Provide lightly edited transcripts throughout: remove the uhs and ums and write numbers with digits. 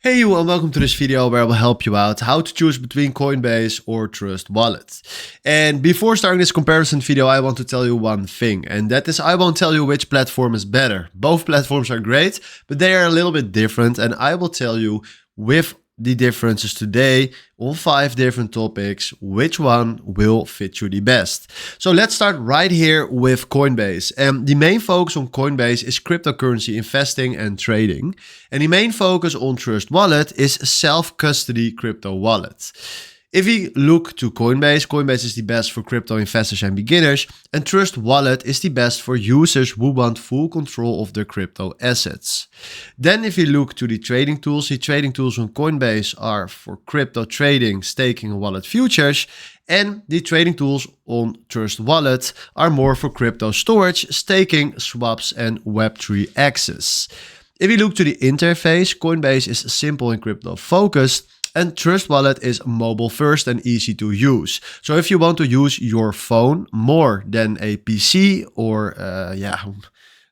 Hey you and welcome to this video where I will help you out how to choose between Coinbase or Trust Wallet. And before starting this comparison video, I want to tell you one thing, and that is I won't tell you which platform is better. Both platforms are great, but they are a little bit different, and I will tell you with the differences today on 5 different topics, which one will fit you the best. So let's start right here with Coinbase. And the main focus on Coinbase is cryptocurrency investing and trading. And the main focus on Trust Wallet is self-custody crypto wallet. If we look to Coinbase, Coinbase is the best for crypto investors and beginners, and Trust Wallet is the best for users who want full control of their crypto assets. Then if we look to the trading tools on Coinbase are for crypto trading, staking and wallet futures, and the trading tools on Trust Wallet are more for crypto storage, staking, swaps and Web3 access. If we look to the interface, Coinbase is simple and crypto focused, and Trust Wallet is mobile first and easy to use. So if you want to use your phone more than a PC or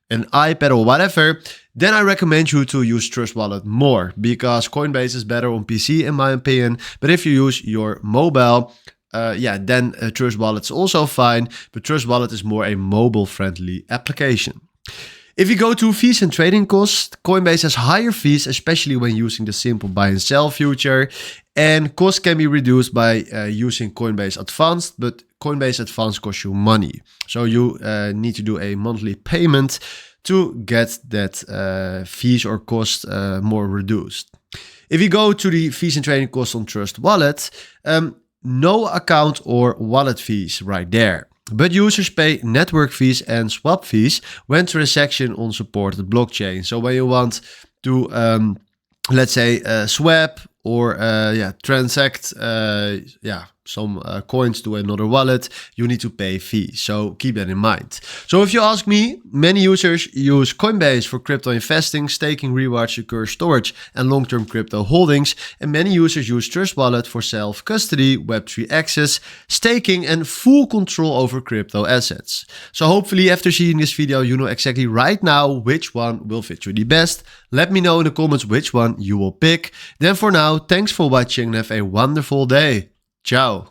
an iPad or whatever, then I recommend you to use Trust Wallet more, because Coinbase is better on PC in my opinion. But if you use your mobile, then Trust Wallet is also fine, but Trust Wallet is more a mobile friendly application. If you go to fees and trading costs, Coinbase has higher fees, especially when using the simple buy and sell feature. And costs can be reduced by using Coinbase Advanced, but Coinbase Advanced costs you money. So you need to do a monthly payment to get that fees or cost more reduced. If you go to the fees and trading costs on Trust Wallet, no account or wallet fees right there. But users pay network fees and swap fees when transaction on supported blockchain. So when you want to, let's say, swap or transact some coins to another wallet, you need to pay fees. So keep that in mind. So if you ask me, many users use Coinbase for crypto investing, staking, rewards, secure storage, and long-term crypto holdings. And many users use Trust Wallet for self-custody, Web3 access, staking, and full control over crypto assets. So hopefully after seeing this video, you know exactly right now which one will fit you the best. Let me know in the comments which one you will pick. Then for now, thanks for watching and have a wonderful day. Ciao.